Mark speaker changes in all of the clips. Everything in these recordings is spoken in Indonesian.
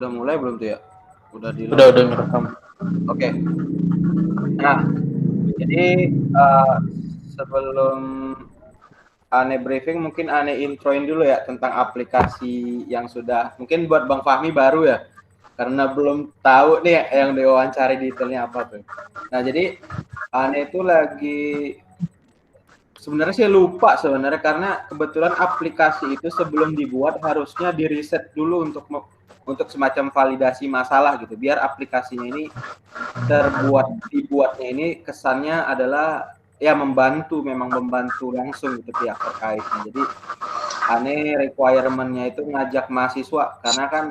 Speaker 1: Udah mulai belum tuh ya? Udah di
Speaker 2: Udah ngerekam.
Speaker 1: Oke. Nah, jadi sebelum Ane briefing, mungkin Ane introin dulu ya tentang aplikasi yang sudah, mungkin buat Bang Fahmi baru ya, karena belum tahu nih yang diwawancari detailnya apa tuh. Nah, jadi Ane itu lagi, sebenarnya sih lupa sebenarnya, karena kebetulan aplikasi itu sebelum dibuat harusnya di riset dulu untuk semacam validasi masalah gitu, biar aplikasinya ini dibuatnya ini kesannya adalah ya memang membantu langsung gitu pihak terkaitnya. Jadi requirement-nya itu ngajak mahasiswa, karena kan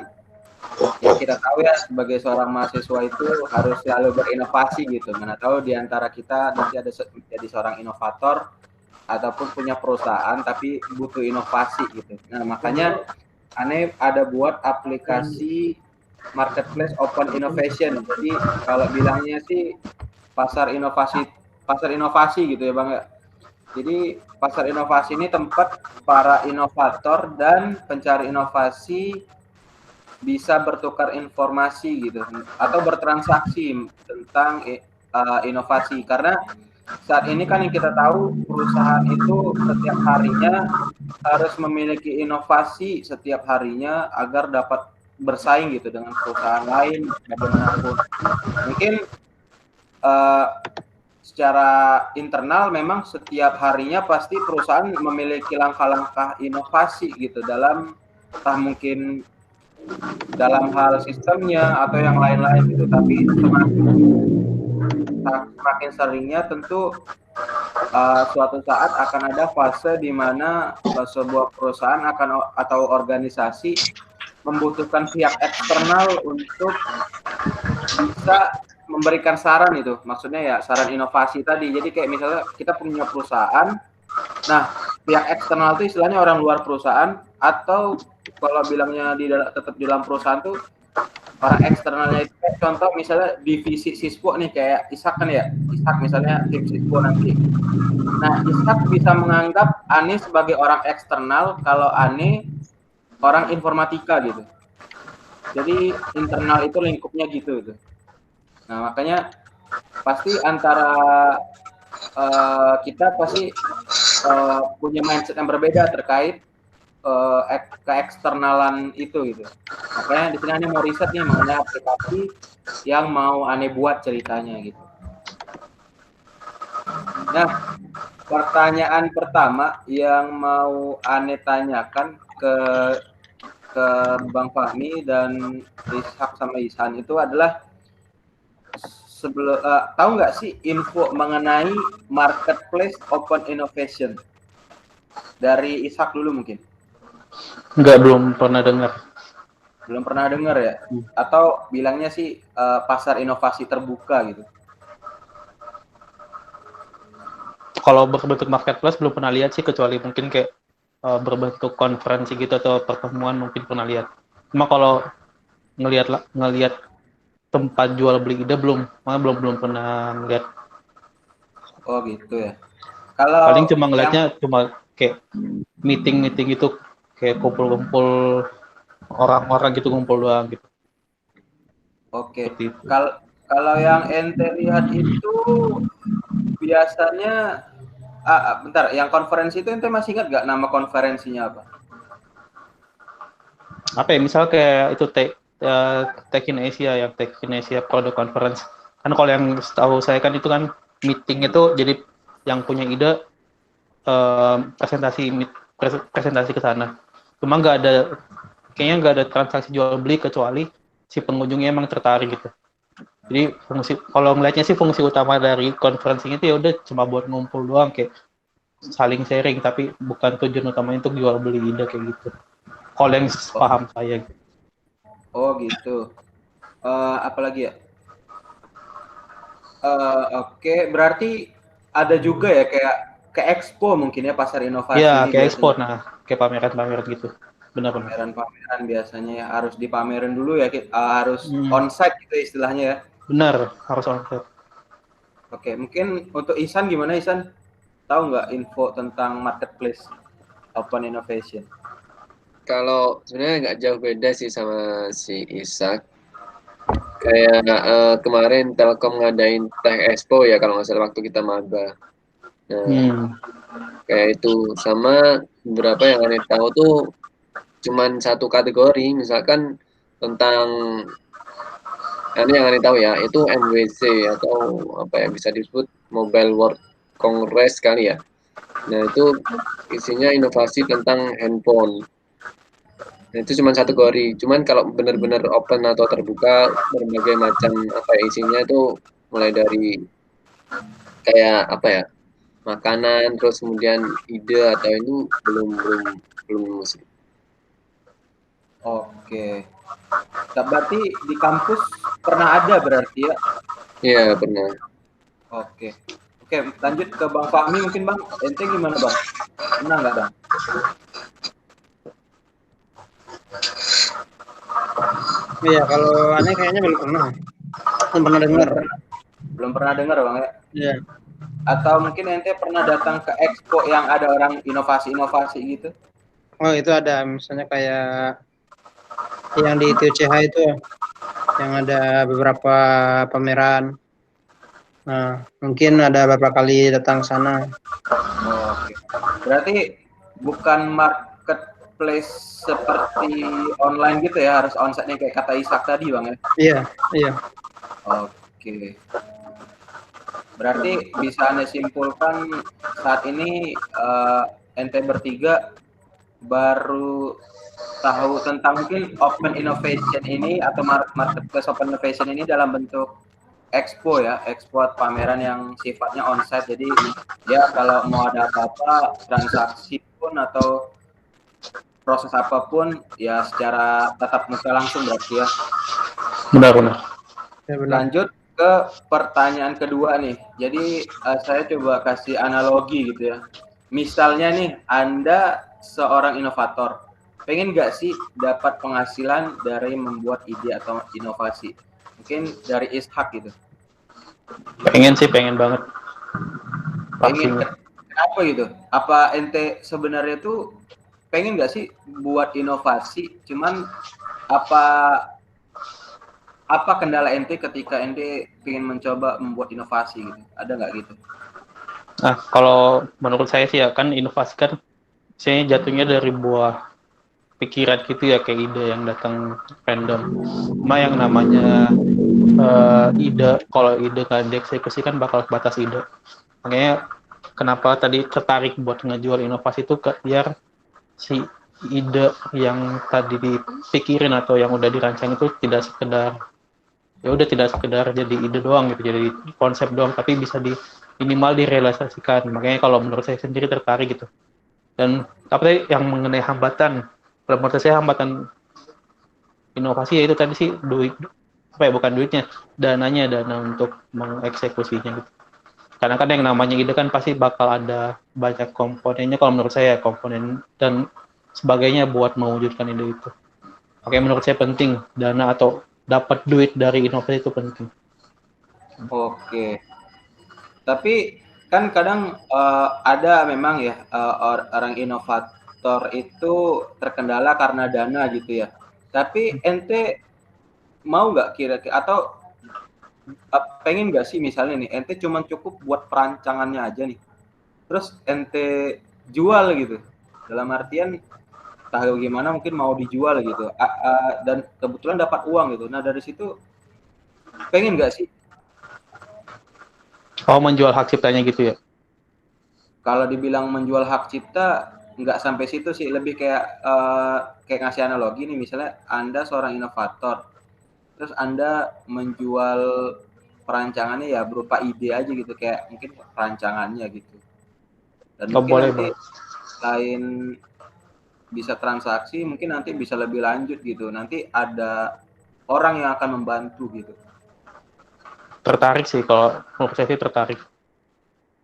Speaker 1: ya kita tahu ya sebagai seorang mahasiswa itu harus selalu berinovasi gitu. Mana tahu di antara kita nanti ada jadi seorang inovator ataupun punya perusahaan tapi butuh inovasi gitu. Nah, makanya ada buat aplikasi marketplace open innovation. Jadi kalau bilangnya sih pasar inovasi gitu ya Bang ya. Jadi pasar inovasi ini tempat para inovator dan pencari inovasi bisa bertukar informasi gitu atau bertransaksi tentang inovasi, karena saat ini kan yang kita tahu perusahaan itu setiap harinya harus memiliki inovasi setiap harinya agar dapat bersaing gitu dengan perusahaan lain bagaimanapun. Mungkin secara internal memang setiap harinya pasti perusahaan memiliki langkah-langkah inovasi gitu dalam entah mungkin dalam hal sistemnya atau yang lain-lain gitu. Tapi semakin seringnya tentu suatu saat akan ada fase di mana sebuah perusahaan atau organisasi membutuhkan pihak eksternal untuk bisa memberikan saran itu, maksudnya ya saran inovasi tadi. Jadi kayak misalnya kita punya perusahaan, nah pihak eksternal itu istilahnya orang luar perusahaan, atau kalau bilangnya tetap di dalam perusahaan tuh orang eksternalnya itu contoh misalnya divisi Sispo nih kayak Ishak kan ya, Ishak misalnya tim Sispo nanti. Nah Ishak bisa menganggap Ane sebagai orang eksternal kalau Ane orang informatika gitu. Jadi internal itu lingkupnya gitu. Nah makanya pasti antara kita pasti punya mindset yang berbeda terkait keeksternalan itu gitu. Makanya di sini Ane mau riset nih mengenai aplikasi yang mau Ane buat ceritanya gitu. Nah, pertanyaan pertama yang mau Ane tanyakan ke Bang Fahmi dan Ishak sama Ihsan itu adalah tahu nggak sih info mengenai marketplace open innovation? Dari Ishak dulu mungkin.
Speaker 2: Enggak, belum pernah dengar.
Speaker 1: Belum pernah dengar ya? Atau bilangnya sih pasar inovasi terbuka gitu.
Speaker 2: Kalau berbentuk marketplace belum pernah lihat sih, kecuali mungkin kayak berbentuk konferensi gitu atau pertemuan mungkin pernah lihat. Cuma kalau ngelihat tempat jual beli ide belum pernah ngeliat.
Speaker 1: Oh gitu ya.
Speaker 2: Paling
Speaker 1: Kalau
Speaker 2: cuma
Speaker 1: yang
Speaker 2: ngeliatnya cuma kayak meeting itu, kayak kumpul-kumpul orang-orang gitu, ngumpul doang gitu.
Speaker 1: oke.
Speaker 2: Seperti itu.
Speaker 1: Kalau yang ente lihat itu biasanya bentar, yang konferensi itu ente masih ingat nggak nama konferensinya apa?
Speaker 2: Apa ya, misal kayak itu Tech in Asia, yang Tech in Asia Product Conference. Kan kalau yang setahu saya kan itu kan meeting itu, jadi yang punya ide presentasi ke sana. Cuma kayaknya nggak ada transaksi jual beli kecuali si pengunjungnya emang tertarik gitu. Jadi kalau ngelihatnya sih fungsi utama dari konferensinya itu ya udah cuma buat ngumpul doang, kayak saling sharing, tapi bukan tujuan utamanya untuk jual beli ide kayak gitu. Kalau yang
Speaker 1: Oh,
Speaker 2: paham saya gitu.
Speaker 1: oh gitu. Apalagi ya? Oke, berarti ada juga ya kayak ke expo mungkin ya, pasar
Speaker 2: Ya,
Speaker 1: inovasi ini
Speaker 2: kayak expo,
Speaker 1: biasanya.
Speaker 2: nah, kayak pameran-pameran gitu. Benar-benar.
Speaker 1: Pameran-pameran biasanya ya harus dipamerin dulu ya, harus
Speaker 2: Hmm,
Speaker 1: onsite gitu istilahnya ya.
Speaker 2: benar, harus onsite.
Speaker 1: Oke, mungkin untuk Ihsan gimana Ihsan? Tahu nggak info tentang marketplace open innovation?
Speaker 3: Kalau sebenarnya nggak jauh beda sih sama si Ishak. Kayak kemarin Telkom ngadain Tech Expo ya kalau nggak salah waktu kita maba. Nah, kayak itu sama beberapa yang aneh tahu tuh cuman satu kategori, misalkan tentang ini yang aneh tahu ya, itu MWC atau apa ya bisa disebut Mobile World Congress kali ya. Nah, itu isinya inovasi tentang handphone. Nah, itu cuma satu kategori. Cuman kalau benar-benar open atau terbuka berbagai macam apa ya, isinya itu mulai dari kayak apa ya makanan terus kemudian ide atau itu belum sih.
Speaker 1: Oke. Berarti di kampus pernah ada berarti ya?
Speaker 3: Iya pernah.
Speaker 1: Oke. Oke, lanjut ke Bang Fahmi mungkin Bang. Ente gimana Bang? Pernah nggak Bang?
Speaker 4: Iya, kalau aneh kayaknya belum pernah. Belum pernah dengar.
Speaker 1: Belum pernah dengar Bang ya?
Speaker 4: Iya.
Speaker 1: Atau mungkin ente pernah datang ke expo yang ada orang inovasi-inovasi gitu?
Speaker 4: Oh, itu ada. Misalnya kayak yang di TUCH itu yang ada beberapa pameran. Nah, mungkin ada beberapa kali datang sana.
Speaker 1: Oke. Berarti bukan marketplace seperti online gitu ya, harus onsite-nya kayak kata Ishak tadi Bang ya?
Speaker 4: Iya, iya.
Speaker 1: Oke. Berarti bisa Anda simpulkan saat ini ente bertiga baru tahu tentang mungkin open innovation ini atau marketplace open innovation ini dalam bentuk expo ya, expo pameran yang sifatnya onsite. Jadi ya kalau mau ada apa-apa transaksi pun atau proses apapun ya secara tatap muka langsung berarti ya.
Speaker 2: Benar-benar.
Speaker 4: Ya, benar.
Speaker 1: Lanjut ke pertanyaan kedua nih. Jadi saya coba kasih analogi gitu ya. Misalnya nih Anda seorang inovator, pengen nggak sih dapat penghasilan dari membuat ide atau inovasi? Mungkin dari Ishak gitu.
Speaker 2: Pengen sih, pengen banget.
Speaker 1: Pengen
Speaker 2: Pastinya.
Speaker 1: kenapa gitu? Apa ente sebenarnya tuh pengen nggak sih buat inovasi? Cuman apa kendala ente ketika ente ingin mencoba membuat inovasi gitu? Ada nggak gitu?
Speaker 2: Nah, kalau menurut saya sih ya kan inovasi kan saya jatuhnya dari buah pikiran gitu ya, kayak ide yang datang random. Cuma yang namanya ide, kalau ide nggak dieksekusi kan bakal batas ide. Makanya kenapa tadi tertarik buat ngejual inovasi itu biar si ide yang tadi dipikirin atau yang udah dirancang itu tidak sekedar jadi ide doang gitu, jadi konsep doang, tapi bisa minimal direalisasikan. Makanya kalau menurut saya sendiri tertarik gitu. Dan tapi yang mengenai hambatan, kalau menurut saya hambatan inovasi ya itu tadi sih bukan duitnya, dana untuk mengeksekusinya gitu. Karena kan yang namanya ide kan pasti bakal ada banyak komponennya, kalau menurut saya komponen dan sebagainya buat mewujudkan ide itu. Makanya menurut saya penting dana atau dapat duit dari inovasi itu penting.
Speaker 1: Oke. Tapi kan kadang ada memang ya orang inovator itu terkendala karena dana gitu ya. Tapi ente mau nggak kira-kira atau pengen nggak sih misalnya nih ente cuma cukup buat perancangannya aja nih. Terus ente jual gitu. Dalam artian tahu gimana mungkin mau dijual gitu. Dan kebetulan dapat uang gitu. Nah dari situ pengen nggak sih?
Speaker 2: Oh, menjual hak ciptanya gitu ya?
Speaker 1: Kalau dibilang menjual hak cipta nggak sampai situ sih, lebih kayak kayak ngasih analogi nih, misalnya Anda seorang inovator, terus Anda menjual perancangannya ya berupa ide aja gitu, kayak mungkin perancangannya gitu. Dan mungkin
Speaker 2: boleh,
Speaker 1: nanti
Speaker 2: boleh.
Speaker 1: selain bisa transaksi, mungkin nanti bisa lebih lanjut gitu. Nanti ada orang yang akan membantu gitu.
Speaker 2: Tertarik sih, kalau menurut saya sih tertarik.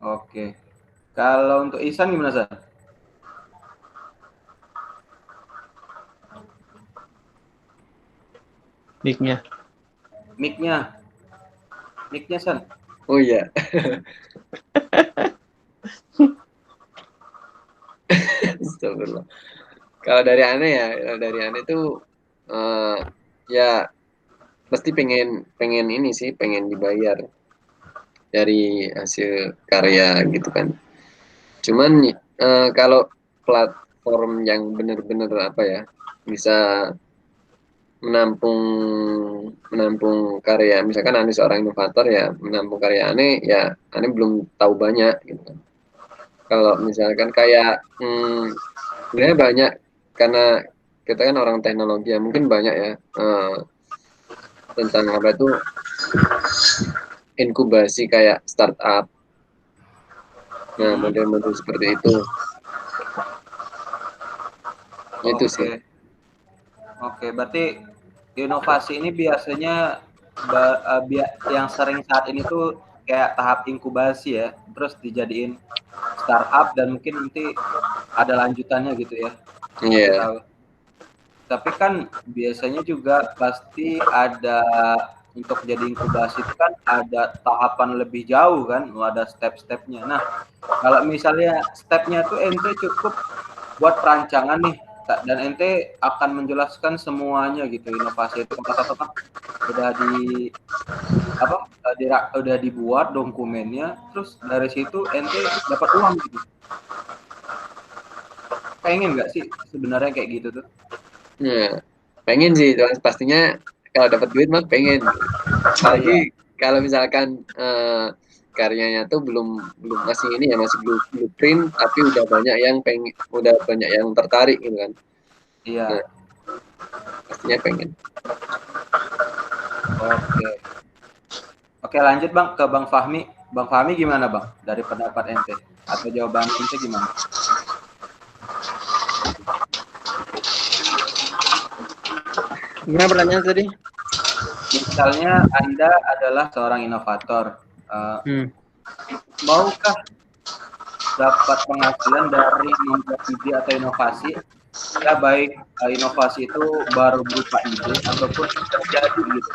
Speaker 1: Oke. Kalau untuk Ihsan gimana, San?
Speaker 2: Mic-nya.
Speaker 1: Mic-nya, San.
Speaker 3: Oh iya. Astagfirullah. Kalau dari aneh ya, kalau dari aneh tuh ya pasti pengen ini sih, pengen dibayar dari hasil karya gitu kan. Cuman kalau platform yang benar-benar apa ya, bisa menampung menampung karya, misalkan Ane seorang inovator ya, menampung karya Ane ya, Ane belum tahu banyak gitu kan. Kalau misalkan kayak sebenarnya banyak, karena kita kan orang teknologi ya, mungkin banyak ya tentang apa itu inkubasi kayak startup. Nah, model-model seperti itu. Itu sih.
Speaker 1: Oke, berarti inovasi ini biasanya yang sering saat ini tuh kayak tahap inkubasi ya, terus dijadiin startup dan mungkin nanti ada lanjutannya gitu ya.
Speaker 3: Iya.
Speaker 1: Tapi kan biasanya juga pasti ada untuk jadi inkubasi itu kan ada tahapan lebih jauh kan, ada step-stepnya. Nah, kalau misalnya stepnya tuh ente cukup buat perancangan nih, dan ente akan menjelaskan semuanya gitu, inovasi itu udah udah dibuat dokumennya, terus dari situ ente dapat uang gitu. Pengen nggak sih sebenarnya kayak gitu tuh?
Speaker 3: Nah, pengen sih, pastinya kalau dapat duit mah pengen. Apalagi kalau misalkan karyanya tuh belum masih ini ya, masih blueprint, tapi udah banyak yang tertarik gitu kan.
Speaker 1: Iya.
Speaker 3: Nah, pastinya pengen.
Speaker 1: Oke, lanjut Bang ke Bang Fahmi. Bang Fahmi gimana Bang dari pendapat ente atau jawaban ente gimana?
Speaker 4: Gimana pertanyaan tadi?
Speaker 1: Misalnya Anda adalah seorang inovator, maukah dapat penghasilan dari membuat ide atau inovasi? Ya baik inovasi itu baru berupa ide ataupun terjadi gitu.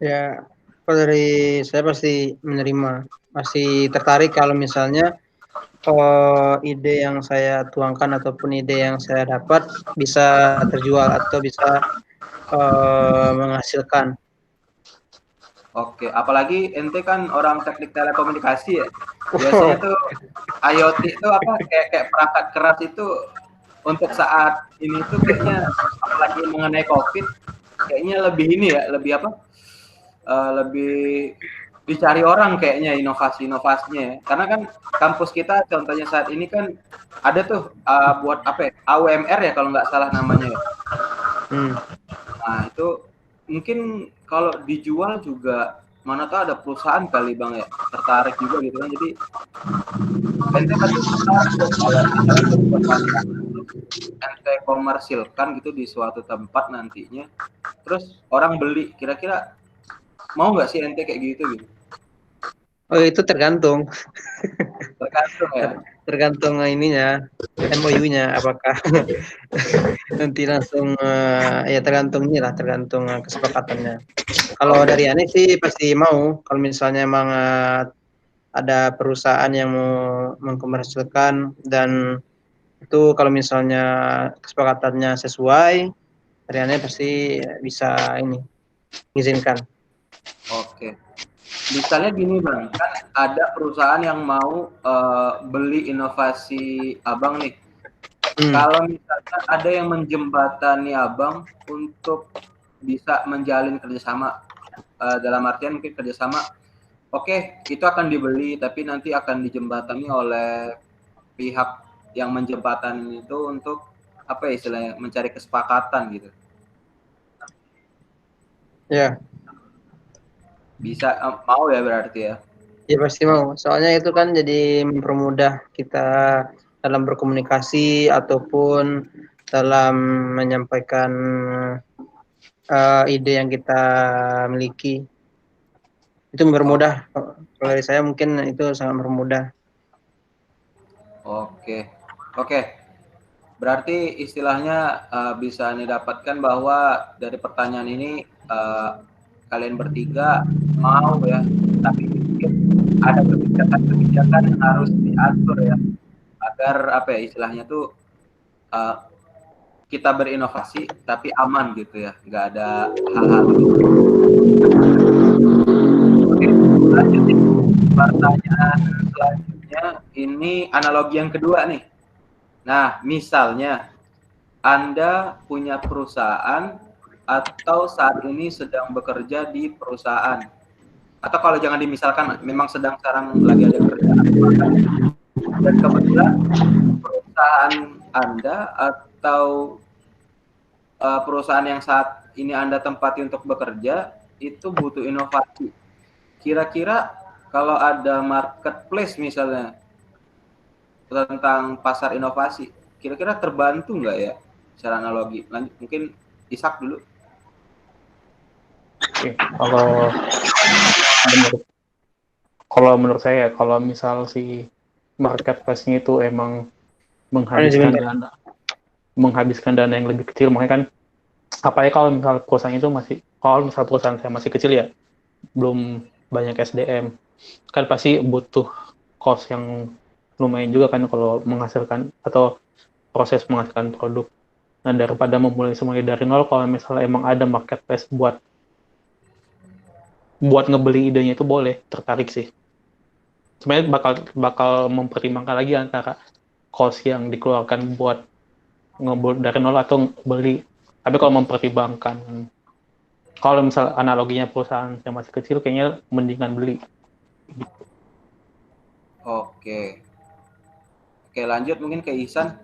Speaker 4: Ya, kalau dari saya pasti menerima, masih tertarik kalau misalnya ide yang saya tuangkan ataupun ide yang saya dapat bisa terjual atau bisa menghasilkan.
Speaker 1: Oke, apalagi ente kan orang teknik telekomunikasi ya. Biasanya tuh IoT itu apa kayak perangkat keras itu untuk saat ini tuh kayaknya apalagi mengenai COVID kayaknya lebih ini ya, lebih apa? Lebih dicari orang kayaknya inovasinya ya. Karena kan kampus kita contohnya saat ini kan ada tuh buat apa ya? AUMR ya kalau nggak salah namanya ya. Nah, itu mungkin kalau dijual juga mana tahu ada perusahaan kali Bang ya tertarik juga gitu kan. Jadi ente pasti ente komersilkan gitu di suatu tempat nantinya. Terus orang beli, kira-kira mau nggak sih ente kayak gitu gitu?
Speaker 4: Oh, itu tergantung.
Speaker 1: Tergantung ya.
Speaker 4: Tergantung ininya, MOU-nya apakah nanti langsung ya tergantung inilah, tergantung kesepakatannya. Kalau dari Ane sih pasti mau kalau misalnya emang ada perusahaan yang mau mengkomersilkan dan itu kalau misalnya kesepakatannya sesuai, dari Ane pasti bisa ini izinkan.
Speaker 1: Oke. Misalnya gini Bang, kan ada perusahaan yang mau beli inovasi Abang nih. Kalau misalnya ada yang menjembatani Abang untuk bisa menjalin kerjasama, dalam artian mungkin kerjasama, oke, itu akan dibeli, tapi nanti akan dijembatani oleh pihak yang menjembatani itu untuk apa ya istilahnya, mencari kesepakatan gitu.
Speaker 4: Ya.
Speaker 1: Bisa mau ya berarti ya?
Speaker 4: Ya pasti mau. Soalnya itu kan jadi mempermudah kita dalam berkomunikasi ataupun dalam menyampaikan ide yang kita miliki. Itu mempermudah. Kalau dari saya mungkin itu sangat mempermudah.
Speaker 1: Oke. Berarti istilahnya bisa didapatkan bahwa dari pertanyaan ini kalian bertiga mau ya, tapi mungkin ada kebijakan yang harus diatur ya, agar apa ya istilahnya tuh kita berinovasi tapi aman gitu ya, nggak ada hal-hal gitu. Oke, lanjut nih. Pertanyaan selanjutnya ini analogi yang kedua nih. Nah, misalnya Anda punya perusahaan atau saat ini sedang bekerja di perusahaan, atau kalau jangan dimisalkan, memang sekarang lagi ada kerjaan, dan kebetulan perusahaan Anda atau perusahaan yang saat ini Anda tempati untuk bekerja itu butuh inovasi. Kira-kira kalau ada marketplace misalnya tentang pasar inovasi, kira-kira terbantu nggak ya secara analogi? Lanjut, mungkin Ishak dulu.
Speaker 2: Oke, menurut saya, kalau misal si marketplace-nya itu emang menghabiskan dana yang lebih kecil, makanya kan apalagi kalau misal perusahaan saya masih kecil ya, belum banyak SDM, kan pasti butuh cost yang lumayan juga kan kalau menghasilkan atau proses menghasilkan produk. Nah, daripada memulai semuanya dari nol, kalau misalnya emang ada marketplace buat ngebeli idenya, itu boleh, tertarik sih. Sebenarnya bakal mempertimbangkan lagi antara cost yang dikeluarkan buat ngebuat dari nol atau beli. Tapi kalau mempertimbangkan, kalau misal analoginya perusahaan yang masih kecil, kayaknya mendingan beli.
Speaker 1: Oke, lanjut mungkin ke Ihsan.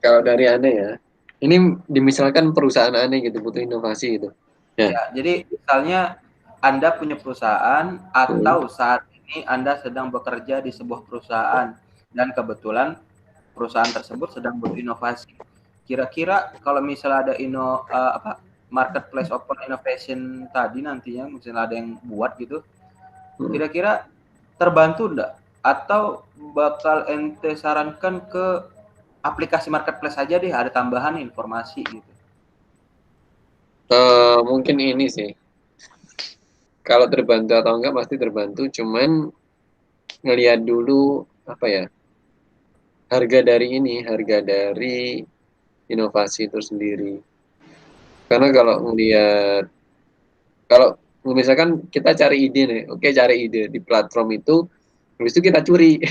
Speaker 3: Kalau dari Ane ya, ini dimisalkan perusahaan Ane gitu butuh inovasi gitu.
Speaker 1: Ya, jadi misalnya Anda punya perusahaan atau saat ini Anda sedang bekerja di sebuah perusahaan dan kebetulan perusahaan tersebut sedang berinovasi. Kira-kira kalau misalnya ada marketplace open innovation tadi nantinya misalnya ada yang buat gitu, kira-kira terbantu enggak? Atau bakal ente sarankan ke aplikasi marketplace aja deh, ada tambahan informasi gitu?
Speaker 3: Mungkin ini sih, kalau terbantu atau enggak pasti terbantu, cuman ngelihat dulu apa ya, harga dari inovasi itu sendiri. Karena kalau misalkan kita cari ide nih, oke, cari ide di platform itu, habis itu kita curi,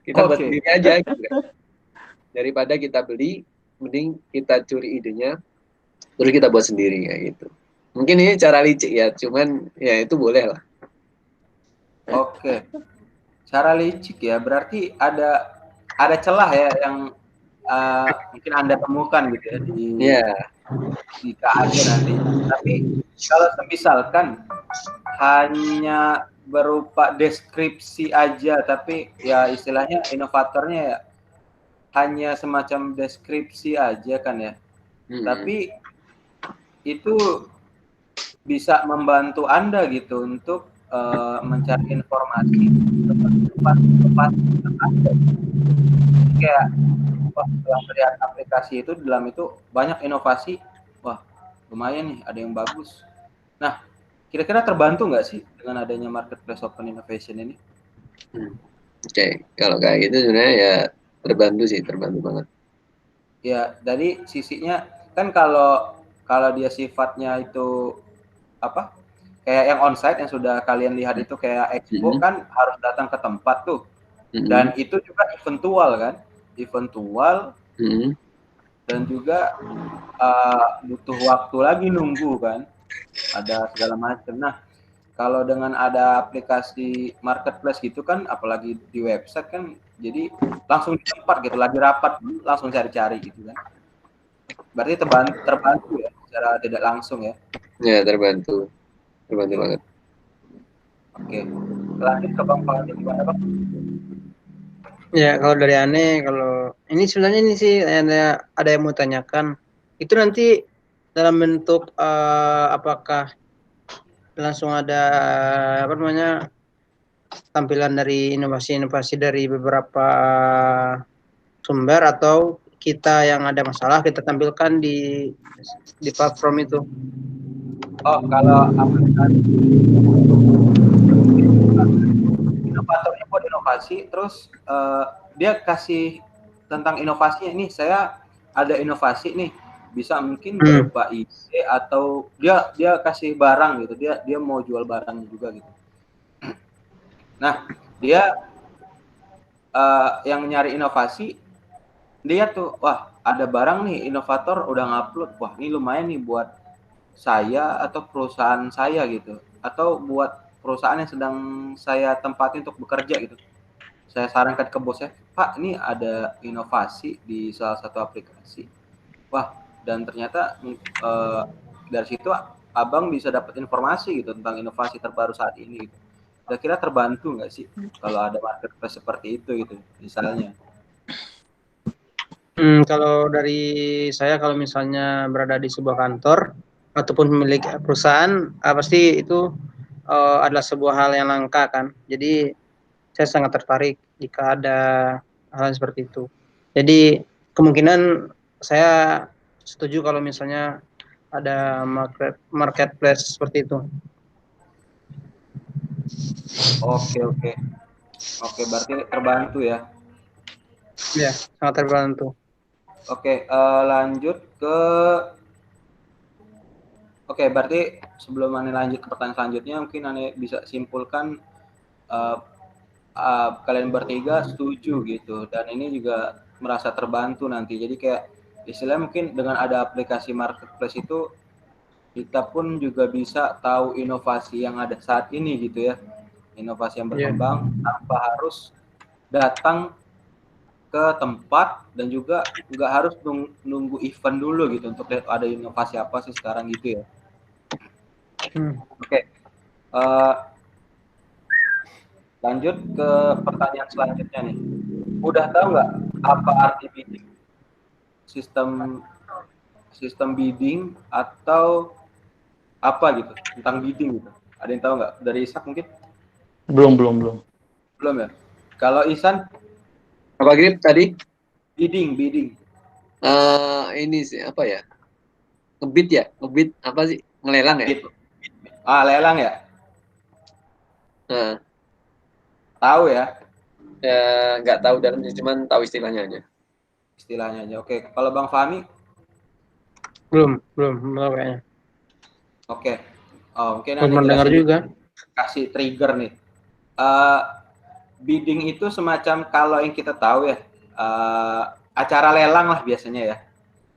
Speaker 3: kita buat sendiri aja gitu. Daripada kita beli, mending kita curi idenya, terus kita buat sendiri ya gitu. Mungkin ini cara licik ya, cuman ya itu boleh lah.
Speaker 1: Oke, cara licik ya, berarti ada celah ya yang mungkin Anda temukan gitu ya di KAD nanti. Tapi kalau misalkan hanya berupa deskripsi aja, tapi ya istilahnya inovatornya ya hanya semacam deskripsi aja kan ya. Tapi itu bisa membantu Anda gitu untuk mencari informasi tempat Anda. Kayak setelah melihat aplikasi itu, di dalam itu banyak inovasi, wah lumayan nih, ada yang bagus. Nah, kira-kira terbantu nggak sih dengan adanya marketplace open innovation ini?
Speaker 3: Oke, kalau kayak gitu sebenarnya ya terbantu banget.
Speaker 1: Ya, dari sisinya kan kalau dia sifatnya itu kayak yang onsite yang sudah kalian lihat itu kayak expo kan harus datang ke tempat tuh, dan itu juga eventual dan juga butuh waktu lagi nunggu kan, ada segala macam. Nah, kalau dengan ada aplikasi marketplace gitu kan, apalagi di website kan, jadi langsung di tempat gitu, lagi rapat langsung cari-cari gitu kan. Berarti terbantu ya secara tidak langsung ya.
Speaker 3: Ya, terbantu banget.
Speaker 1: Oke. Lanjut ke Bang Fahmi, gimana Bang?
Speaker 4: Ya, kalau dari Ane, kalau ini sebenarnya ini sih ada yang mau tanyakan. Itu nanti dalam bentuk apakah langsung ada tampilan dari inovasi-inovasi dari beberapa sumber, atau kita yang ada masalah kita tampilkan di platform itu?
Speaker 1: Oh, kalau aplikasi inovatornya buat inovasi inovasi, terus dia kasih tentang inovasinya, nih saya ada inovasi nih, bisa mungkin berupa ide atau dia kasih barang gitu, dia mau jual barang juga gitu. Nah, dia yang nyari inovasi, dia tuh, wah ada barang nih, inovator udah ngupload, wah ini lumayan nih buat saya atau perusahaan saya gitu, atau buat perusahaan yang sedang saya tempati untuk bekerja gitu. Saya sarankan ke bosnya, Pak, ini ada inovasi di salah satu aplikasi. Wah, dan ternyata dari situ abang bisa dapat informasi gitu tentang inovasi terbaru saat ini gitu. Kira-kira terbantu nggak sih kalau ada marketplace seperti itu gitu misalnya?
Speaker 4: Kalau dari saya, kalau misalnya berada di sebuah kantor ataupun pemilik perusahaan, pasti itu adalah sebuah hal yang langka kan. Jadi saya sangat tertarik jika ada hal seperti itu. Jadi kemungkinan saya setuju kalau misalnya ada marketplace seperti itu.
Speaker 1: Oke, berarti terbantu ya.
Speaker 4: Ya, sangat terbantu.
Speaker 1: Oke, lanjut ke berarti sebelum Ane lanjut ke pertanyaan selanjutnya, mungkin Ane bisa simpulkan kalian bertiga setuju gitu, dan ini juga merasa terbantu nanti. Jadi kayak istilahnya mungkin dengan ada aplikasi marketplace itu kita pun juga bisa tahu inovasi yang ada saat ini gitu ya, inovasi yang berkembang tanpa harus datang ke tempat, dan juga nggak harus nunggu event dulu gitu untuk lihat ada inovasi apa sih sekarang gitu ya. Oke. Lanjut ke pertanyaan selanjutnya nih. Udah tahu nggak apa arti bidding? Sistem bidding atau apa gitu tentang bidding gitu? Ada yang tahu nggak? Dari Isak mungkin?
Speaker 2: Belum.
Speaker 1: Belum ya? Kalau Isan?
Speaker 3: Apa Grip tadi?
Speaker 1: Bidding.
Speaker 3: Ini sih apa ya? Ngebid ya? Ngebid apa sih? Ngelelang ya?
Speaker 1: Lelang ya? Tahu ya?
Speaker 3: Nggak tahu dalamnya, cuman tahu istilahnya aja.
Speaker 1: Istilahnya aja. Oke. Kalau Bang Fahmi?
Speaker 4: Belum kayaknya.
Speaker 1: Oke. Mungkin
Speaker 4: belum mendengar juga.
Speaker 1: Kasih trigger nih. Bidding itu semacam, kalau yang kita tahu ya, acara lelang lah biasanya ya.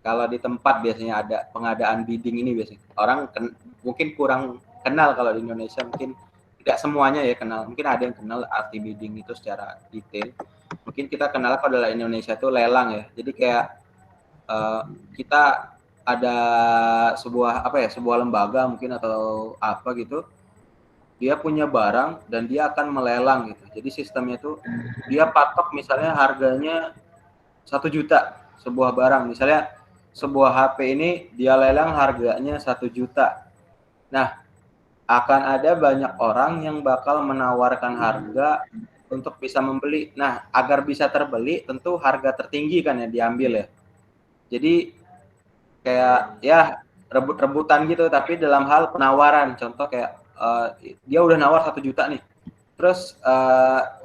Speaker 1: Kalau di tempat biasanya ada pengadaan bidding ini biasanya. Orang mungkin kurang kenal kalau di Indonesia, mungkin tidak semuanya ya kenal. Mungkin ada yang kenal arti bidding itu secara detail. Mungkin kita kenal kalau di Indonesia itu lelang ya. Jadi kayak kita ada sebuah lembaga mungkin atau apa gitu. Dia punya barang dan dia akan melelang gitu. Jadi sistemnya itu dia patok misalnya harganya 1 juta sebuah barang. Misalnya sebuah HP ini dia lelang harganya 1 juta. Nah, akan ada banyak orang yang bakal menawarkan harga untuk bisa membeli. Nah, agar bisa terbeli tentu harga tertinggi kan ya diambil ya. Jadi kayak ya rebut-rebutan gitu, tapi dalam hal penawaran. Contoh kayak dia udah nawar 1 juta nih, terus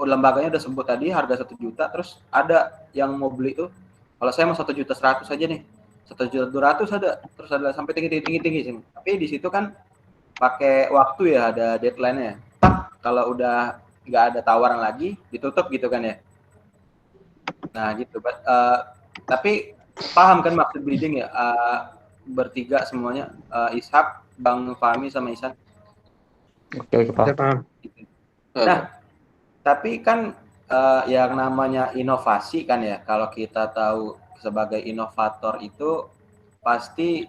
Speaker 1: lembaganya udah sebut tadi harga 1 juta, terus ada yang mau beli tuh, kalau saya mau 1.100.000 aja nih, 1.200.000 ada, terus ada sampai tinggi sih. Tapi di situ kan pakai waktu ya, ada deadline-nya. Kalau udah nggak ada tawaran lagi, ditutup gitu kan ya. Nah gitu. Tapi paham kan maksud bidding ya? Bertiga semuanya, Ishak, Bang Fahmi sama Isan.
Speaker 2: Oke, paham.
Speaker 1: Nah, tapi kan yang namanya inovasi kan ya, kalau kita tahu sebagai inovator itu pasti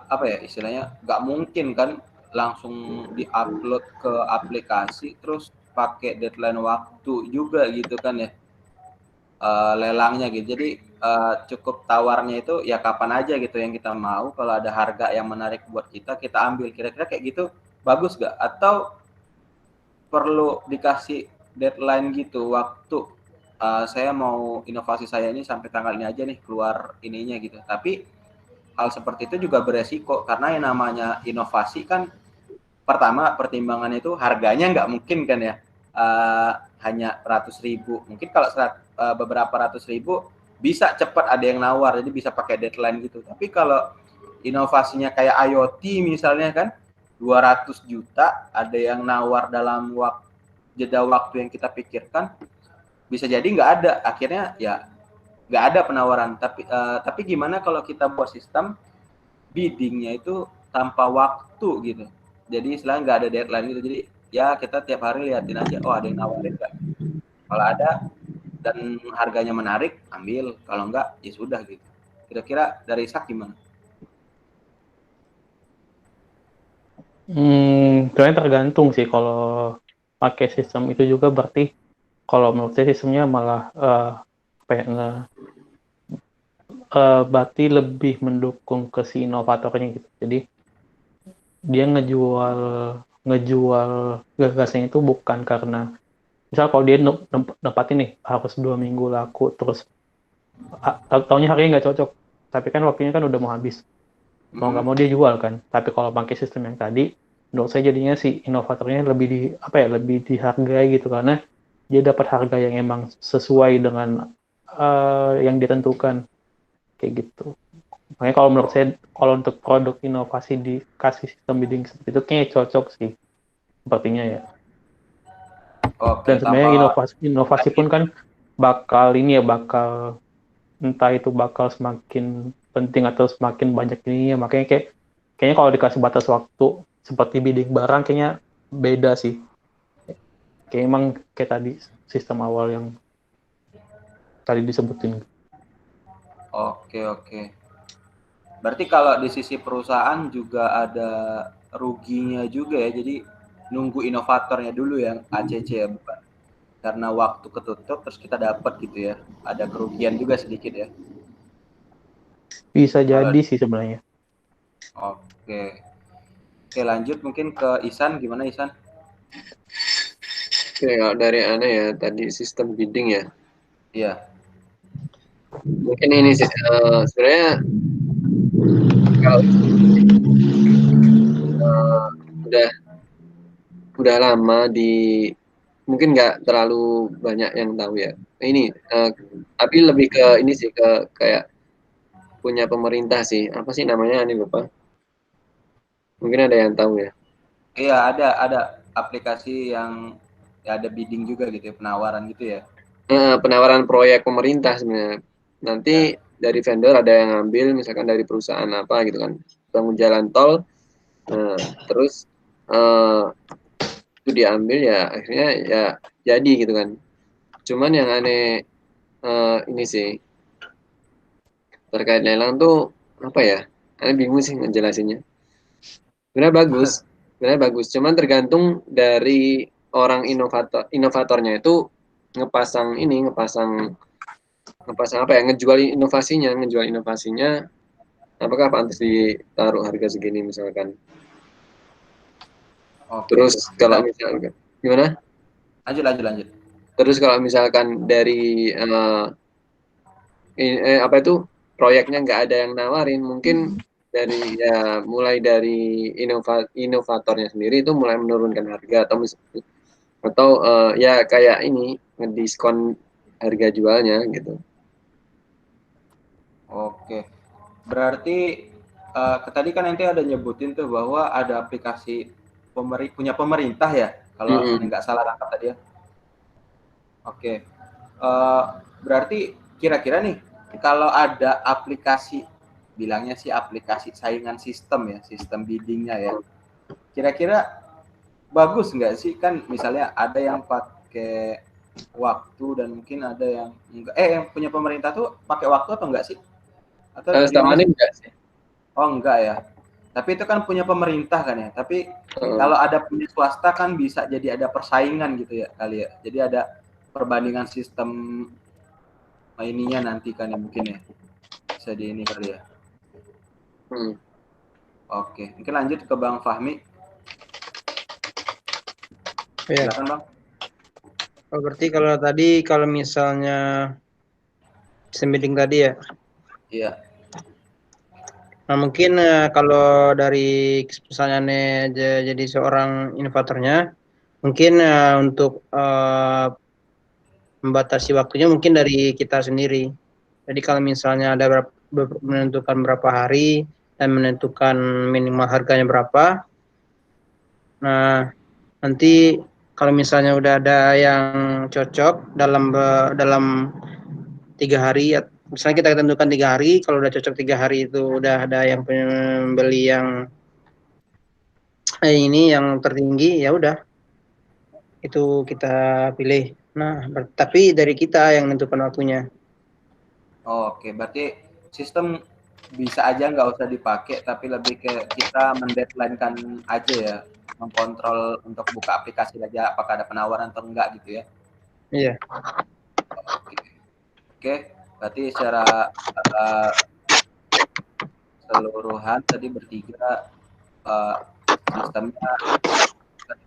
Speaker 1: apa ya istilahnya, nggak mungkin kan langsung diupload ke aplikasi terus pakai deadline waktu juga gitu kan ya, lelangnya gitu. Jadi cukup tawarnya itu ya kapan aja gitu yang kita mau, kalau ada harga yang menarik buat kita ambil. Kira-kira kayak gitu bagus gak? Atau perlu dikasih deadline gitu, waktu saya mau inovasi saya ini sampai tanggal ini aja nih keluar ininya gitu. Tapi hal seperti itu juga beresiko, karena yang namanya inovasi kan pertama pertimbangannya itu harganya nggak mungkin kan ya, hanya ratus ribu. Mungkin kalau beberapa ratus ribu bisa cepat ada yang nawar, jadi bisa pakai deadline gitu. Tapi kalau inovasinya kayak IoT misalnya kan, 200 juta ada yang nawar dalam jeda waktu yang kita pikirkan, bisa jadi nggak ada. Akhirnya ya nggak ada penawaran. Tapi gimana kalau kita buat sistem biddingnya itu tanpa waktu gitu. Jadi istilahnya nggak ada deadline gitu. Jadi ya kita tiap hari liatin aja, oh ada yang nawarin nggak. Kalau ada dan harganya menarik, ambil. Kalau enggak, ya sudah gitu. Kira-kira dari Isak gimana?
Speaker 2: Sebenarnya tergantung sih. Kalau pakai sistem itu juga berarti kalau menurut saya sistemnya malah berarti lebih mendukung ke si inovatornya gitu. Jadi dia ngejual gagasannya itu bukan karena misal kalau dia nempatin nih harus 2 minggu laku, terus tahunnya harganya nggak cocok, tapi kan waktunya kan udah mau habis, mau nggak mau dia jual kan. Tapi kalau pakai sistem yang tadi, menurut saya jadinya si inovatornya lebih dihargai gitu, karena dia dapat harga yang emang sesuai dengan yang ditentukan kayak gitu. Makanya kalau menurut saya, kalau untuk produk inovasi dikasih sistem bidding seperti itu kayaknya cocok sih sepertinya ya.
Speaker 1: Oke,
Speaker 2: Dan sebenarnya inovasi pun kan bakal entah itu bakal semakin penting atau semakin banyak ini ya. Makanya kayaknya kalau dikasih batas waktu seperti bidding barang kayaknya beda sih. Kayak emang kayak tadi sistem awal yang tadi disebutin.
Speaker 1: Oke. Berarti kalau di sisi perusahaan juga ada ruginya juga ya. Jadi nunggu inovatornya dulu yang ACC ya, bukan karena waktu ketutup terus kita dapat gitu ya. Ada kerugian juga sedikit ya.
Speaker 2: Bisa jadi sih sebenarnya.
Speaker 1: Oke, lanjut mungkin ke Isan. Gimana Isan?
Speaker 3: Oke, kalau dari Ana ya tadi sistem bidding ya.
Speaker 1: Iya.
Speaker 3: Mungkin ini sih sebenarnya kalau udah lama mungkin nggak terlalu banyak yang tahu ya. Ini tapi lebih ke ini sih, ke kayak punya pemerintah sih. Apa sih namanya? Ini lupa. Mungkin ada yang tahu ya.
Speaker 1: Iya, ada aplikasi yang ya ada bidding juga gitu ya, penawaran gitu ya.
Speaker 3: Penawaran proyek pemerintah sebenarnya. Nanti dari vendor ada yang ngambil, misalkan dari perusahaan apa gitu kan, bangun jalan tol, terus itu diambil ya, akhirnya ya jadi gitu kan. Cuman yang aneh ini sih terkait lelang tuh apa ya? Aneh bingung sih ngejelasinnya. Sebenarnya bagus. Cuman tergantung dari orang inovatornya itu ngepasang apa ya, ngejual inovasinya apakah pantas ditaruh harga segini misalkan. Terus kalau misalkan gimana?
Speaker 1: Lanjut.
Speaker 3: Terus kalau misalkan dari apa itu proyeknya nggak ada yang nawarin, mungkin mulai dari inovatornya sendiri itu mulai menurunkan harga atau ya kayak ini ngediskon harga jualnya gitu.
Speaker 1: Oke. Berarti tadi kan nanti ada nyebutin tuh bahwa ada aplikasi punya pemerintah ya, kalau nggak salah tangkap tadi ya. Oke. Berarti kira-kira nih kalau ada aplikasi, bilangnya sih aplikasi saingan sistem ya, sistem biddingnya ya. Kira-kira bagus nggak sih? Kan misalnya ada yang pakai waktu dan mungkin ada yang enggak. Yang punya pemerintah tuh pakai waktu atau enggak sih? Atau
Speaker 3: Selama ini enggak sih.
Speaker 1: Oh enggak ya. Tapi itu kan punya pemerintah kan ya. Tapi kalau ada punya swasta kan bisa jadi ada persaingan gitu ya kali ya. Jadi ada perbandingan sistem ininya nanti kan ya mungkin ya. Bisa di ini kali ya. Oke, mungkin lanjut ke Bang Fahmi.
Speaker 4: Ya.
Speaker 1: Silakan Bang.
Speaker 4: Oh, berarti kalau misalnya sistem bidding tadi ya.
Speaker 1: Iya.
Speaker 4: Nah, mungkin kalau dari misalnya jadi seorang inovatornya, mungkin untuk membatasi waktunya mungkin dari kita sendiri. Jadi kalau misalnya ada menentukan berapa hari dan menentukan minimal harganya berapa, nah nanti kalau misalnya udah ada yang cocok dalam 3 hari, misalnya kita tentukan 3 hari, kalau udah cocok 3 hari itu udah ada yang pembeli yang ini yang tertinggi, ya udah itu kita pilih. Nah, tapi dari kita yang menentukan waktunya.
Speaker 1: Oke, berarti sistem bisa aja nggak usah dipakai, tapi lebih ke kita mendeadline-kan aja ya, mengkontrol untuk buka aplikasi aja apakah ada penawaran atau enggak gitu ya.
Speaker 4: Iya.
Speaker 1: Oke, oke. Berarti secara keseluruhan tadi bertiga sistemnya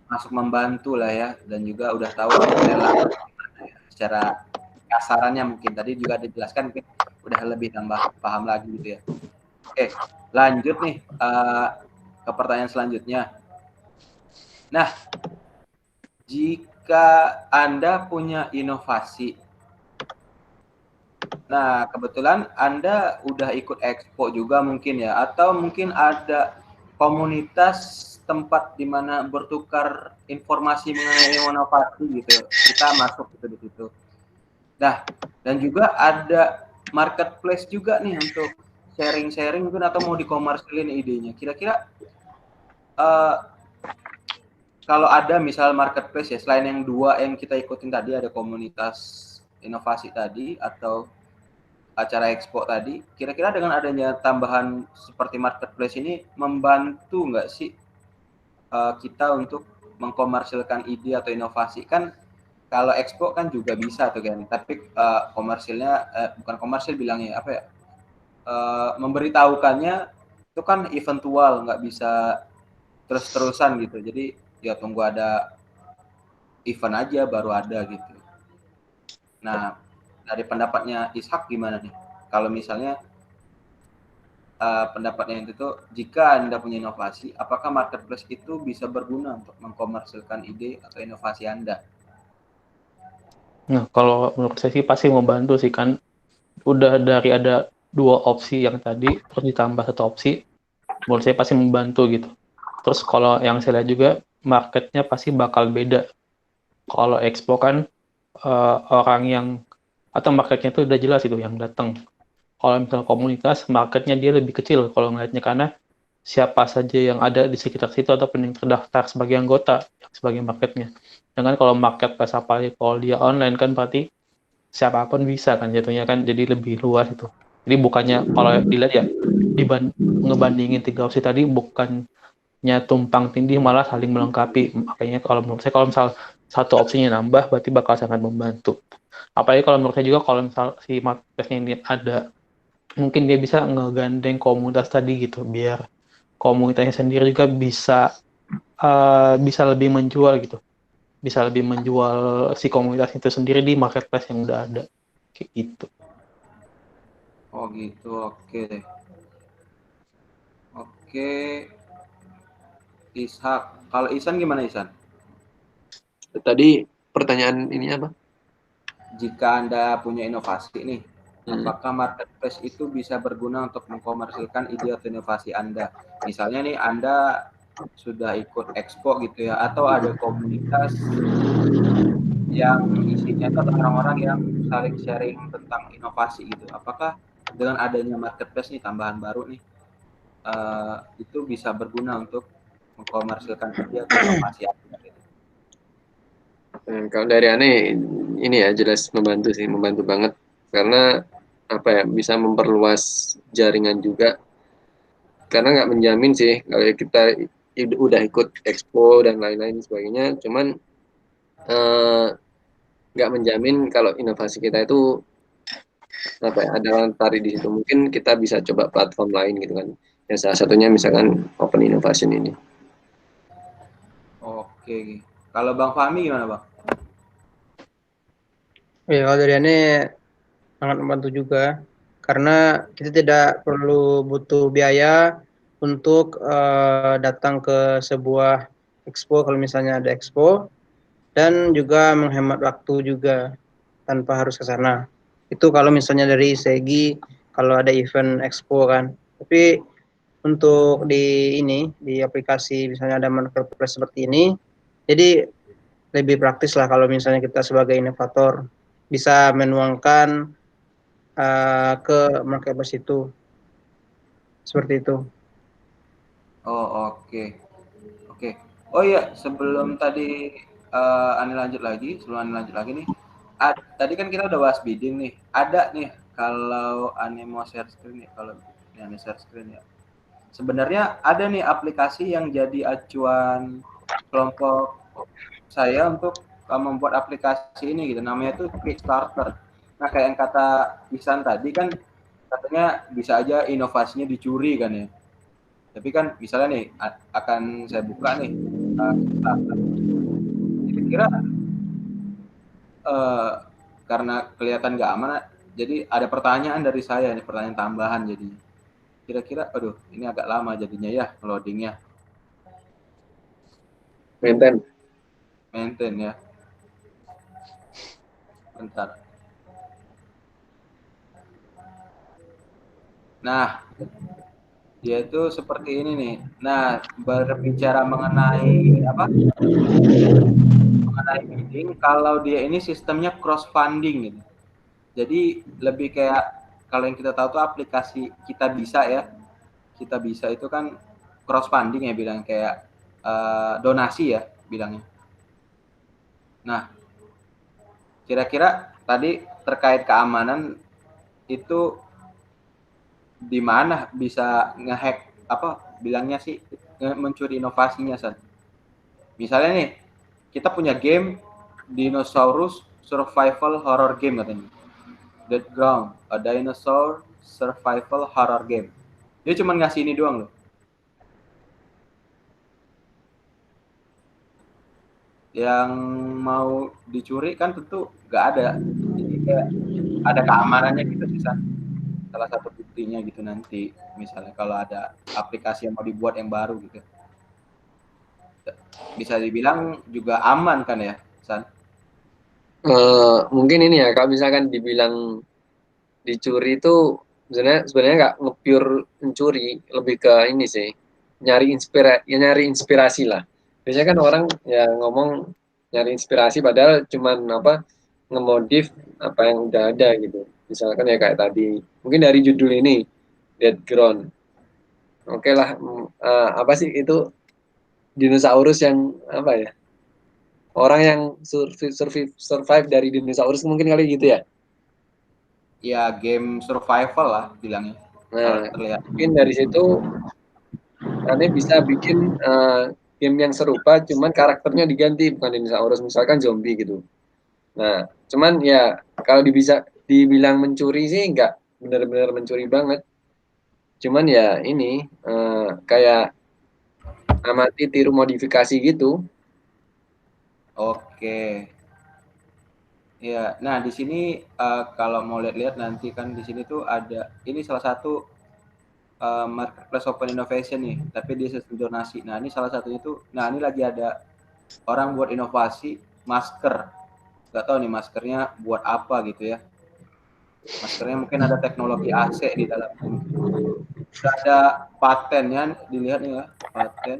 Speaker 1: masuk membantu lah ya, dan juga udah tahu lelang secara kasarannya mungkin tadi juga dijelaskan, mungkin udah lebih tambah paham lagi gitu ya. Oke, lanjut nih ke pertanyaan selanjutnya. Nah, jika Anda punya inovasi, nah kebetulan Anda udah ikut expo juga mungkin ya, atau mungkin ada komunitas tempat di mana bertukar informasi mengenai inovasi gitu, kita masuk gitu di situ. Nah, dan juga ada marketplace juga nih untuk sharing-sharing mungkin, atau mau dikomersilin idenya. Kira-kira kalau ada misal marketplace ya, selain yang 2 yang kita ikutin tadi, ada komunitas inovasi tadi atau acara expo tadi, kira-kira dengan adanya tambahan seperti marketplace ini membantu nggak sih kita untuk mengkomersilkan ide atau inovasi? Kan kalau expo kan juga bisa tuh kan, tapi komersilnya bukan komersil bilangnya apa ya, memberitahukannya itu kan eventual, nggak bisa terus-terusan gitu. Jadi ya tunggu ada event aja baru ada gitu. Nah, dari pendapatnya Ishak gimana nih? Kalau misalnya pendapatnya itu, jika Anda punya inovasi, apakah marketplace itu bisa berguna untuk mengkomersilkan ide atau inovasi Anda?
Speaker 2: Nah, kalau menurut saya sih pasti membantu sih, kan udah dari ada 2 opsi yang tadi, terus ditambah 1 opsi, menurut saya pasti membantu gitu. Terus kalau yang saya lihat juga, marketnya pasti bakal beda. Kalau expo kan orang yang atau marketnya itu udah jelas itu yang datang. Kalau misalnya komunitas, marketnya dia lebih kecil kalau ngelihatnya, karena siapa saja yang ada di sekitar situ ataupun yang terdaftar sebagai anggota sebagai marketnya. Dengan kalau marketplace apalagi kalau dia online kan berarti siapapun bisa kan jatuhnya, kan jadi lebih luas itu. Jadi bukannya kalau dilihat ya ngebandingin 3 opsi tadi, bukannya tumpang tindih, malah saling melengkapi. Makanya kalau menurut saya, kalau misal satu opsinya nambah berarti bakal sangat membantu. Apalagi kalau menurut saya juga, kalau misal si marketplace ini ada, mungkin dia bisa ngegandeng komunitas tadi gitu, biar komunitasnya sendiri juga bisa lebih menjual gitu, bisa lebih menjual si komunitas itu sendiri di marketplace yang udah ada kayak gitu.
Speaker 1: Oh gitu, oke. Oke, Ishak. Kalau Isan gimana Isan?
Speaker 3: Tadi pertanyaan ini apa?
Speaker 1: Jika Anda punya inovasi nih, apakah marketplace itu bisa berguna untuk mengkomersilkan ide atau inovasi Anda? Misalnya nih Anda sudah ikut expo gitu ya, atau ada komunitas yang isinya itu orang-orang yang saling sharing tentang inovasi gitu. Apakah dengan adanya marketplace nih, tambahan baru nih, itu bisa berguna untuk mengkomersilkan ide atau inovasi Anda gitu?
Speaker 3: Kalau dari aneh ini ya jelas membantu sih, membantu banget, karena apa ya, bisa memperluas jaringan juga, karena nggak menjamin sih kalau kita udah ikut expo dan lain-lain sebagainya, cuman nggak menjamin kalau inovasi kita itu apa ya, ada orang tarik di situ. Mungkin kita bisa coba platform lain gitu kan, ya salah satunya misalkan Open Innovation ini.
Speaker 1: Oke, kalau Bang Fahmi gimana Bang?
Speaker 4: Ya, kalau dari ini sangat membantu juga, karena kita tidak perlu butuh biaya untuk datang ke sebuah expo kalau misalnya ada expo, dan juga menghemat waktu juga. tanpa harus ke sana. Itu kalau misalnya dari segi kalau ada event expo kan. Tapi untuk di aplikasi misalnya ada marketplace seperti ini, jadi lebih praktis lah kalau misalnya kita sebagai inovator bisa menuangkan ke marketplace itu. Seperti itu.
Speaker 1: Oh, oke. Oke. Oh iya, sebelum tadi Ani lanjut lagi, nih. Tadi kan kita udah bahas bidding nih. Ada nih kalau Ani mau share screen nih, kalau Ani share screen ya. Sebenarnya ada nih aplikasi yang jadi acuan kelompok saya untuk membuat aplikasi ini gitu. Namanya tuh Kickstarter. Nah, kayak yang kata Ihsan tadi kan katanya bisa aja inovasinya dicuri kan ya. Tapi kan misalnya nih akan saya buka nih Kickstarter. Kira-kira karena kelihatan nggak aman, jadi ada pertanyaan dari saya nih, pertanyaan tambahan jadi. Kira-kira, aduh, ini agak lama jadinya ya loadingnya. Maintain ya. Bentar. Nah, dia itu seperti ini nih. Nah, berbicara mengenai apa? Mengenai bidding, kalau dia ini sistemnya cross funding gitu. Jadi lebih kayak kalau yang kita tahu tuh aplikasi Kita Bisa ya. Kita Bisa itu kan cross funding ya, bilang kayak donasi ya bilangnya. Nah, kira-kira tadi terkait keamanan itu di mana bisa ngehack apa bilangnya sih, mencuri inovasinya San. Misalnya nih, kita punya game Dinosaurus Survival Horror Game katanya. Dead Ground, a dinosaur survival horror game. Dia cuma ngasih ini doang loh. Yang mau dicuri kan tentu nggak ada. Jadi kayak ada keamanannya gitu sih, San. Salah satu buktinya gitu nanti. Misalnya kalau ada aplikasi yang mau dibuat yang baru gitu. Bisa dibilang juga aman kan ya, San?
Speaker 3: Mungkin ini ya, kalau misalkan dibilang dicuri itu sebenarnya nggak nge-pure mencuri, lebih ke ini sih, nyari inspirasi lah. Biasanya kan orang ya ngomong nyari inspirasi, padahal cuman apa, ngemodif apa yang udah ada gitu. Misalkan ya kayak tadi, mungkin dari judul ini Dead Ground. Oke lah, apa sih itu, dinosaurus yang apa ya? Orang yang survive dari dinosaurus mungkin kali gitu ya.
Speaker 1: Ya game survival lah bilangnya. Kalau
Speaker 3: Nah,
Speaker 1: terlihat.
Speaker 3: mungkin dari situ nanti bisa bikin game yang serupa, cuman karakternya diganti, bukan dinosaurus, misalkan zombie gitu. Nah, cuman ya kalau bisa dibilang mencuri sih nggak benar-benar mencuri banget. Cuman ya ini kayak amati tiru modifikasi gitu.
Speaker 1: Oke. Ya, nah di sini kalau mau lihat-lihat nanti kan di sini tuh ada ini salah satu marketplace open innovation nih, tapi dia sistem donasi. Nah ini salah satunya tuh, nah ini lagi ada orang buat inovasi masker. Gak tahu nih maskernya buat apa gitu ya. Maskernya mungkin ada teknologi AC di dalamnya. Sudah ada patennya, dilihat nih ya, paten.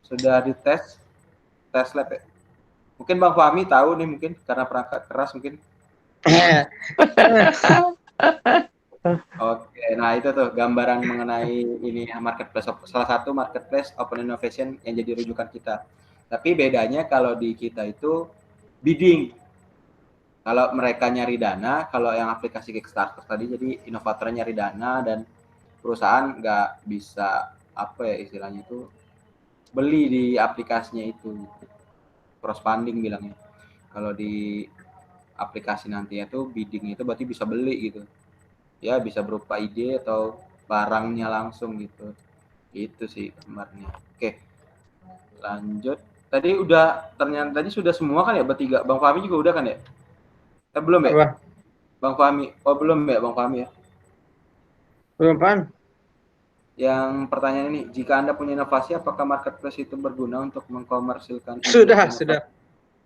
Speaker 1: Sudah dites, tes lab ya. Mungkin Bang Fahmi tahu nih mungkin karena perangkat keras mungkin. Oke, nah itu tuh gambaran mengenai ini marketplace, salah satu marketplace open innovation yang jadi rujukan kita. Tapi bedanya kalau di kita itu bidding. Kalau mereka nyari dana, kalau yang aplikasi Kickstarter tadi jadi inovatornya nyari dana dan perusahaan nggak bisa apa ya istilahnya itu beli di aplikasinya itu, cross funding bilangnya. Kalau di aplikasi nanti itu bidding itu berarti bisa beli gitu. Ya bisa berupa ide atau barangnya langsung gitu. Itu sih gambarnya. Oke, lanjut. Tadi udah, ternyata tadi sudah semua kan ya bertiga. Bang Fahmi juga udah kan ya? Belum ya?
Speaker 4: Apa?
Speaker 1: Bang Fahmi. Oh belum ya Bang Fahmi ya?
Speaker 4: Belum, Pan.
Speaker 1: Yang pertanyaan ini, jika Anda punya inovasi, apakah marketplace itu berguna untuk mengkomersilkan?
Speaker 4: Sudah.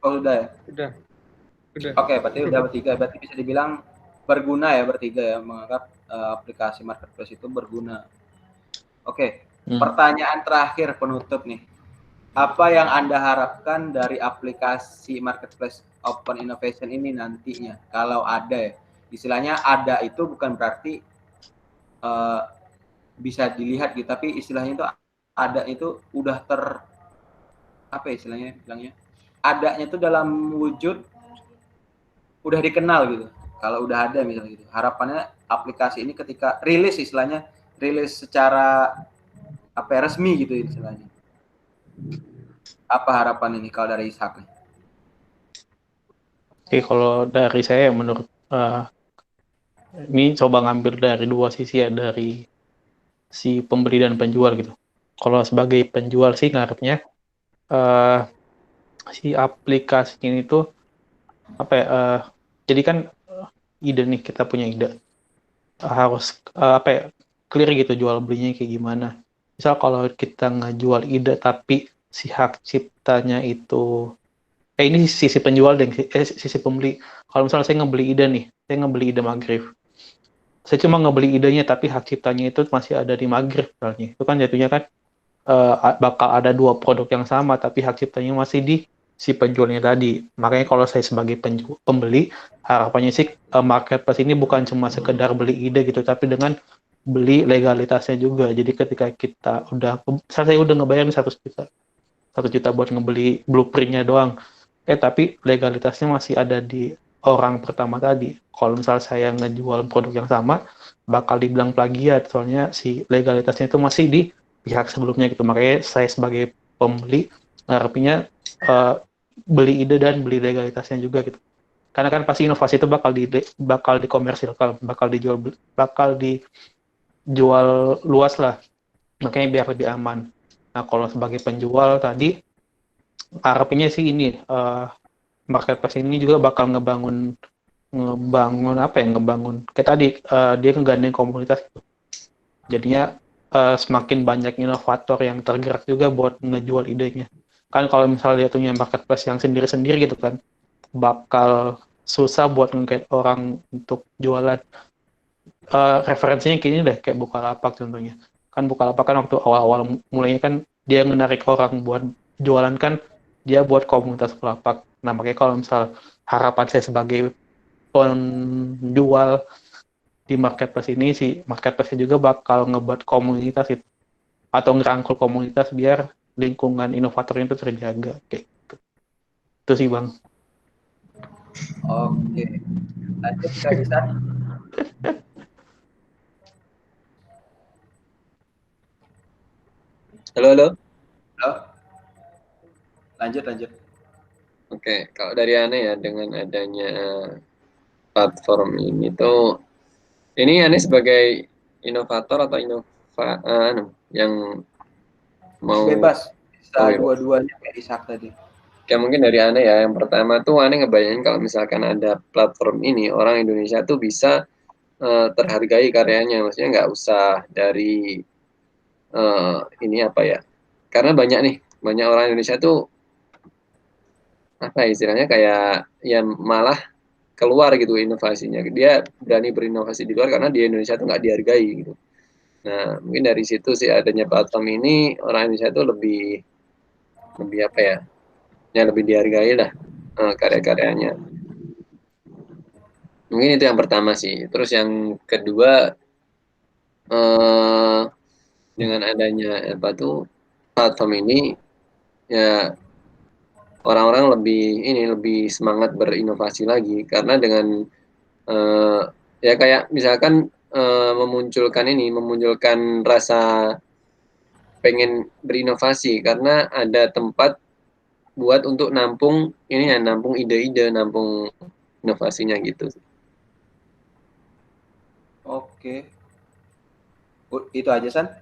Speaker 1: Oh sudah ya?
Speaker 4: Sudah.
Speaker 1: Oke, berarti udah bertiga. Berarti bisa dibilang berguna ya bertiga ya, menganggap aplikasi marketplace itu berguna. Oke, pertanyaan terakhir penutup nih. Apa yang Anda harapkan dari aplikasi marketplace Open Innovation ini nantinya? Kalau ada ya, istilahnya ada itu bukan berarti bisa dilihat gitu, tapi istilahnya itu ada itu udah apa ya istilahnya bilangnya? Adanya itu dalam wujud udah dikenal gitu. Kalau udah ada misalnya gitu. Harapannya aplikasi ini ketika rilis istilahnya rilis secara apa ya, resmi gitu istilahnya. Apa harapan ini kalau dari Ishak?
Speaker 2: Oke, kalau dari saya menurut ini coba ngambil dari dua sisi ya, dari si pembeli dan penjual gitu. Kalau sebagai penjual sih ngarepnya si aplikasi ini tuh apa ya? Jadi kan ide nih, kita punya ide, harus apa ya, clear gitu jual belinya kayak gimana. Misal kalau kita ngejual ide tapi si hak ciptanya itu ini sisi penjual dan sisi pembeli. Kalau misalnya saya ngebeli ide nih, saya ngebeli ide Maghrib, saya cuma ngebeli idenya tapi hak ciptanya itu masih ada di Maghrib misalnya, itu kan jatuhnya kan bakal ada dua produk yang sama tapi hak ciptanya masih di si penjualnya tadi. Makanya kalau saya sebagai pembeli, harapannya sih marketplace ini bukan cuma sekedar beli ide gitu, tapi dengan beli legalitasnya juga. Jadi ketika kita saya udah ngebayar 1 juta buat ngebeli blueprintnya doang, tapi legalitasnya masih ada di orang pertama tadi. Kalau misal saya ngejual produk yang sama, bakal dibilang plagiat, soalnya si legalitasnya itu masih di pihak sebelumnya gitu. Makanya saya sebagai pembeli harapnya beli ide dan beli legalitasnya juga gitu. Karena kan pasti inovasi itu bakal dikomersilkan, bakal dijual luas lah. Makanya biar lebih aman. Nah, kalau sebagai penjual tadi, harapannya sih ini marketplace ini juga bakal ngebangun kayak tadi, dia ngegandeng komunitas gitu. Jadinya semakin banyak inovator yang tergerak juga buat ngejual idenya. Kan kalau misalnya dia punya marketplace yang sendiri-sendiri gitu kan, bakal susah buat ngegait orang untuk jualan. Referensinya kini deh kayak Bukalapak contohnya. Kan Bukalapak kan waktu awal-awal mulainya kan dia menarik orang buat jualan, kan dia buat komunitas Bukalapak. Nah, makanya kalau misal harapan saya sebagai penjual di marketplace ini, si marketplace juga bakal ngebuat komunitas itu, atau ngerangkul komunitas biar lingkungan inovator itu terjaga kayak gitu. Itu sih Bang.
Speaker 1: Oke. Lanjut Kak Isan.
Speaker 3: Halo.
Speaker 1: Halo. Lanjut.
Speaker 3: Oke, kalau dari Ane ya, dengan adanya platform ini tuh, ini Ane sebagai inovator atau yang mau
Speaker 1: Bebas. Bisa
Speaker 3: bebas.
Speaker 1: dua-duanya kayak Ishak tadi.
Speaker 3: Kayak mungkin dari Ane ya, yang pertama tuh Ane ngebayangin kalau misalkan ada platform ini, orang Indonesia tuh bisa terhargai karyanya, maksudnya nggak usah dari ini apa ya, karena banyak orang Indonesia tuh apa istilahnya kayak ya malah keluar gitu inovasinya, dia berani berinovasi di luar karena di Indonesia tuh nggak dihargai gitu. Nah mungkin dari situ sih adanya platform ini, orang Indonesia tuh lebih apa ya lebih dihargai lah karya-karyanya. Mungkin itu yang pertama sih. Terus yang kedua, dengan adanya platform ini, ya orang-orang lebih semangat berinovasi lagi, karena dengan ya kayak misalkan memunculkan rasa pengen berinovasi karena ada tempat buat untuk nampung ide-ide, nampung inovasinya gitu.
Speaker 1: Oke. Itu aja San?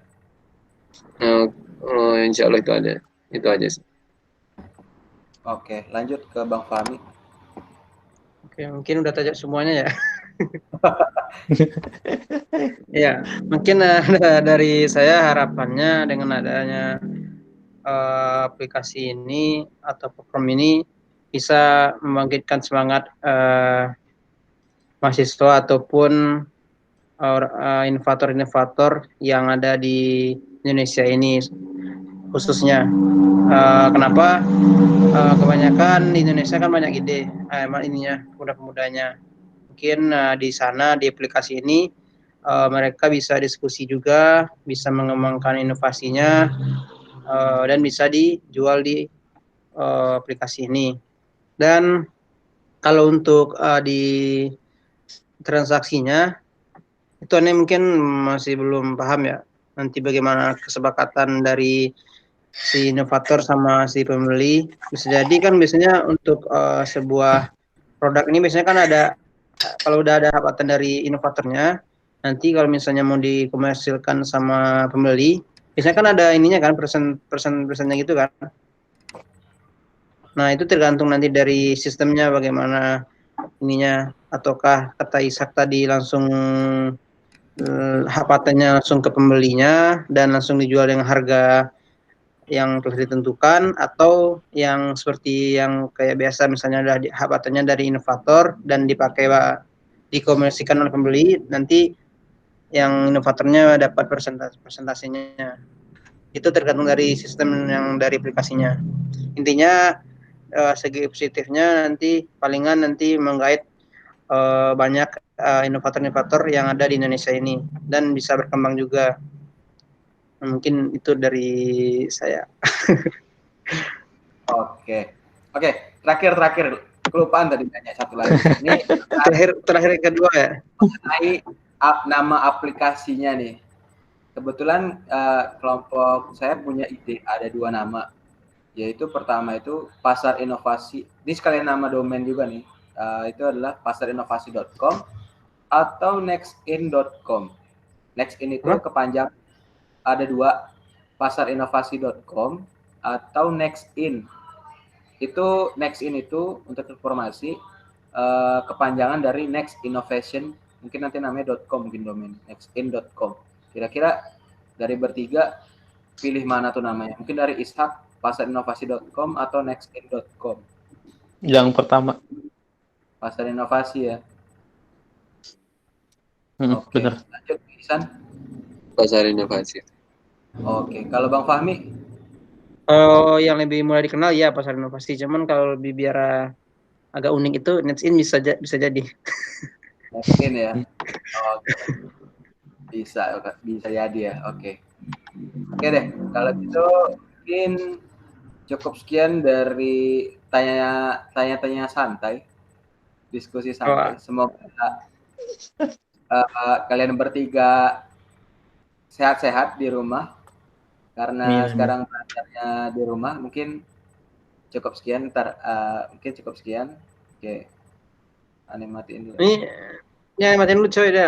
Speaker 3: Insya Allah itu aja sih.
Speaker 1: Oke, lanjut ke Bang Fahmi.
Speaker 4: Oke, mungkin udah tanya semuanya ya. Ya, mungkin dari saya harapannya dengan adanya aplikasi ini atau platform ini, bisa membangkitkan semangat mahasiswa ataupun inovator-inovator yang ada di Indonesia ini khususnya. Kenapa? Kebanyakan di Indonesia kan banyak ide, ininya pemuda-pemudanya. Mungkin di sana di aplikasi ini mereka bisa diskusi juga, bisa mengembangkan inovasinya dan bisa dijual di aplikasi ini. Dan kalau untuk di transaksinya itu aneh mungkin masih belum paham ya. Nanti bagaimana kesepakatan dari si inovator sama si pembeli. Bisa jadi kan biasanya untuk sebuah produk ini biasanya kan ada, kalau udah ada hambatan dari inovatornya, nanti kalau misalnya mau dikomersilkan sama pembeli, biasanya kan ada ininya kan, persennya gitu kan. Nah itu tergantung nanti dari sistemnya bagaimana ininya, ataukah kata Ishak tadi langsung hambatannya langsung ke pembelinya dan langsung dijual dengan harga yang telah ditentukan, atau yang seperti yang kayak biasa misalnya ada hambatannya dari inovator dan dipakai dikomersikan oleh pembeli, nanti yang inovatornya dapat persentasenya. Itu tergantung dari sistem yang dari aplikasinya. Intinya segi positifnya nanti palingan nanti menggait banyak inovator-inovator yang ada di Indonesia ini dan bisa berkembang juga. Mungkin itu dari saya.
Speaker 1: Oke, terakhir kelupaan tadi tanya satu lagi. Ini
Speaker 4: terakhir yang kedua ya.
Speaker 1: Mengenai nama aplikasinya nih. Kebetulan kelompok saya punya ide, ada 2 nama. Yaitu pertama itu Pasar Inovasi. Ini sekalian nama domain juga nih. Itu adalah pasarinovasi.com atau nextin.com. Nextin itu kepanjang ada 2, pasarinovasi.com atau nextin. Itu nextin itu untuk informasi kepanjangan dari Next Innovation, mungkin nanti namanya .com, mungkin domain nextin.com. Kira-kira dari bertiga pilih mana tuh namanya? Mungkin dari Ishak pasarinovasi.com atau nextin.com.
Speaker 2: Yang pertama.
Speaker 1: Pasar Inovasi ya. Oke.
Speaker 2: Benar.
Speaker 1: Lanjut Ihsan.
Speaker 3: Pasar Inovasi.
Speaker 1: Oke, kalau Bang Fahmi?
Speaker 4: Yang lebih mulai dikenal ya Pasar Inovasi. Cuman kalau lebih biar agak unik itu Nextin bisa jadi.
Speaker 1: Nextin ya. Oke. Bisa jadi ya. Oke deh, kalau gitu mungkin cukup sekian dari tanya-tanya santai, diskusi santai. Semoga kalian bertiga sehat-sehat di rumah, karena sekarang belajarnya di rumah. Mungkin cukup sekian. Oke, matiin dulu.
Speaker 4: Ini matiin dulu coy deh.